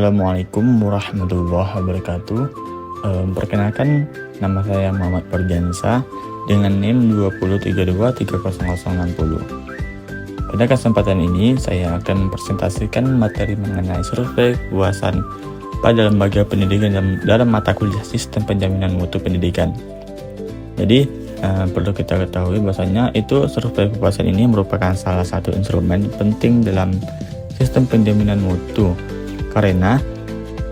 Assalamualaikum warahmatullahi wabarakatuh. Perkenalkan, nama saya Muhammad Fardiansa dengan NIM 20323060. Pada kesempatan ini, saya akan mempresentasikan materi mengenai survei kepuasan pada lembaga pendidikan dalam mata kuliah Sistem Penjaminan Mutu Pendidikan. Jadi, perlu kita ketahui bahwasanya itu survei kepuasan ini merupakan salah satu instrumen penting dalam sistem penjaminan mutu, karena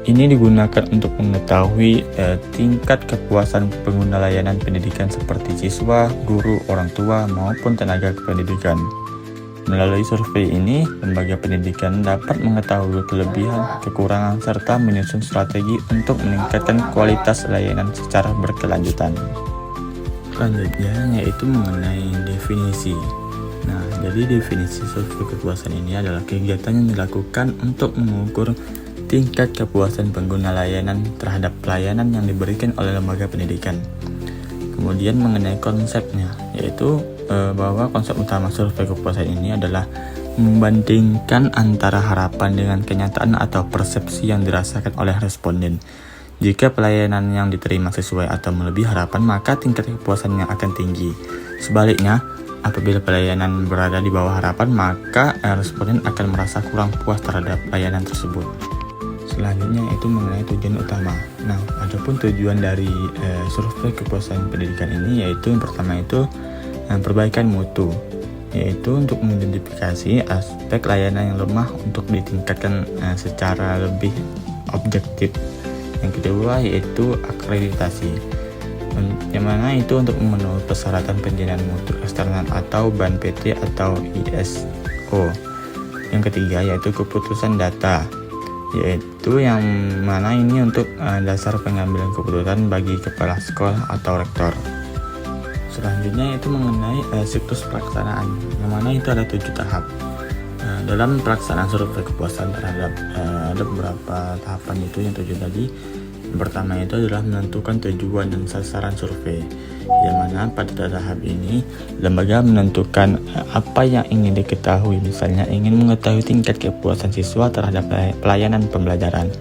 ini digunakan untuk mengetahui tingkat kepuasan pengguna layanan pendidikan seperti siswa, guru, orang tua, maupun tenaga kependidikan. Melalui survei ini, lembaga pendidikan dapat mengetahui kelebihan, kekurangan, serta menyusun strategi untuk meningkatkan kualitas layanan secara berkelanjutan. Selanjutnya yaitu mengenai definisi. Nah, jadi definisi survei kepuasan ini adalah kegiatan yang dilakukan untuk mengukur tingkat kepuasan pengguna layanan terhadap pelayanan yang diberikan oleh lembaga pendidikan. Kemudian mengenai konsepnya, yaitu bahwa konsep utama survei kepuasan ini adalah membandingkan antara harapan dengan kenyataan atau persepsi yang dirasakan oleh responden. Jika pelayanan yang diterima sesuai atau melebihi harapan, maka tingkat kepuasannya akan tinggi. Sebaliknya, apabila pelayanan berada di bawah harapan, maka responden akan merasa kurang puas terhadap layanan tersebut. Selanjutnya itu mengenai tujuan utama. Nah, adapun tujuan dari survei kepuasan pendidikan ini yaitu yang pertama itu perbaikan mutu, yaitu untuk mengidentifikasi aspek layanan yang lemah untuk ditingkatkan secara lebih objektif. Yang kedua yaitu akreditasi, yang mana itu untuk memenuhi persyaratan penjaminan mutu eksternal atau BAN PT atau ISO. Yang ketiga yaitu keputusan data, yaitu yang mana ini untuk dasar pengambilan keputusan bagi kepala sekolah atau rektor. Selanjutnya itu mengenai siklus pelaksanaan, yang mana itu ada 7 tahap. Dalam pelaksanaan survei kepuasan terhadap ada beberapa tahapan itu yang 7 tadi. Yang pertama itu adalah menentukan tujuan dan sasaran survei, yang mana pada tahap ini lembaga menentukan apa yang ingin diketahui, misalnya ingin mengetahui tingkat kepuasan siswa terhadap pelayanan pembelajaran.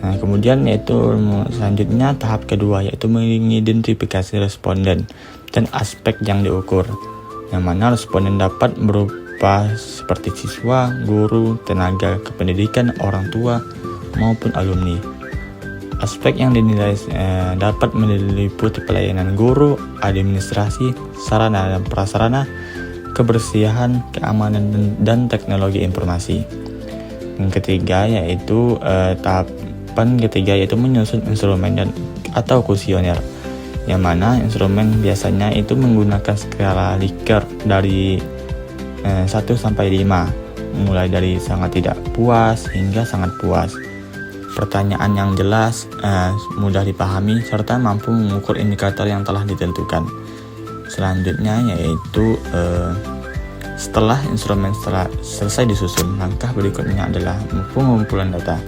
Nah, kemudian yaitu selanjutnya tahap kedua yaitu mengidentifikasi responden dan aspek yang diukur, yang mana responden dapat berupa seperti siswa, guru, tenaga kependidikan, orang tua, maupun alumni. Aspek yang dinilai dapat meliputi pelayanan guru, administrasi, sarana dan prasarana, kebersihan, keamanan, dan teknologi informasi. Yang ketiga yaitu tahapan ketiga yaitu menyusun instrumen atau kuesioner, yang mana instrumen biasanya itu menggunakan skala Likert dari 1 sampai 5, mulai dari sangat tidak puas hingga sangat puas. Pertanyaan yang jelas, mudah dipahami, serta mampu mengukur indikator yang telah ditentukan. Selanjutnya yaitu setelah instrumen selesai disusun, langkah berikutnya adalah pengumpulan data.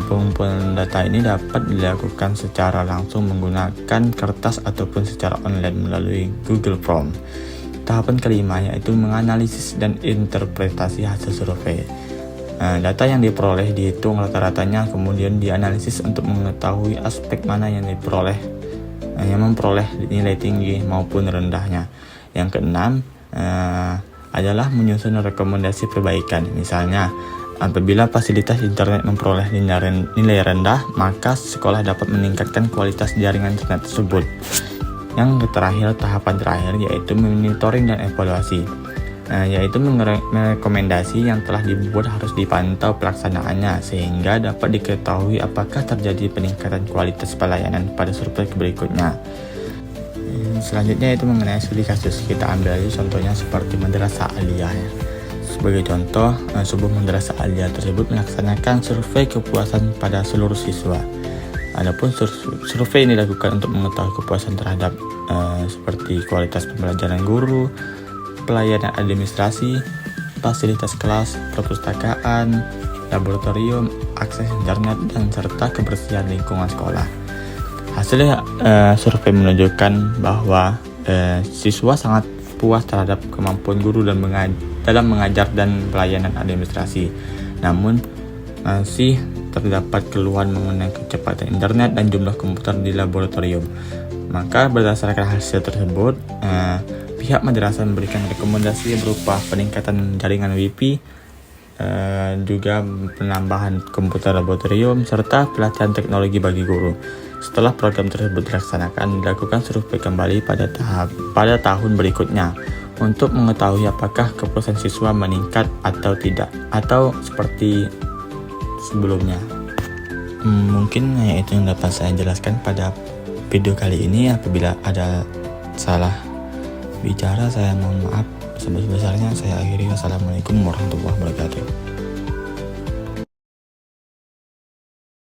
Pengumpulan data ini dapat dilakukan secara langsung menggunakan kertas ataupun secara online melalui Google Form. Tahapan kelima yaitu menganalisis dan interpretasi hasil survei. Data yang diperoleh dihitung rata-ratanya, kemudian dianalisis untuk mengetahui aspek mana yang memperoleh nilai tinggi maupun rendahnya. Yang keenam adalah menyusun rekomendasi perbaikan. Misalnya, apabila fasilitas internet memperoleh nilai rendah, maka sekolah dapat meningkatkan kualitas jaringan internet tersebut. Yang terakhir, tahapan terakhir yaitu monitoring dan evaluasi. Yaitu rekomendasi yang telah dibuat harus dipantau pelaksanaannya sehingga dapat diketahui apakah terjadi peningkatan kualitas pelayanan pada survei berikutnya. Selanjutnya itu mengenai studi kasus, kita ambil contohnya seperti madrasah aliyah. Sebagai contoh, sebuah madrasah aliyah tersebut melaksanakan survei kepuasan pada seluruh siswa. Adapun survei ini dilakukan untuk mengetahui kepuasan terhadap seperti kualitas pembelajaran guru, pelayanan administrasi, fasilitas kelas, perpustakaan, laboratorium, akses internet, dan serta kebersihan lingkungan sekolah. Hasil survei menunjukkan bahwa siswa sangat puas terhadap kemampuan guru dalam mengajar dan pelayanan administrasi. Namun masih terdapat keluhan mengenai kecepatan internet dan jumlah komputer di laboratorium. Maka berdasarkan hasil tersebut, pihak madrasah memberikan rekomendasi berupa peningkatan jaringan Wi-Fi, juga penambahan komputer laboratorium, serta pelatihan teknologi bagi guru. Setelah program tersebut dilaksanakan, dilakukan survei kembali pada tahun berikutnya untuk mengetahui apakah kepuasan siswa meningkat atau tidak, atau seperti sebelumnya. Mungkin hanya itu yang dapat saya jelaskan pada video kali ini. Apabila ada salah bicara, saya mohon maaf sebesar-besarnya. Saya akhiri. Wassalamualaikum warahmatullahi wabarakatuh.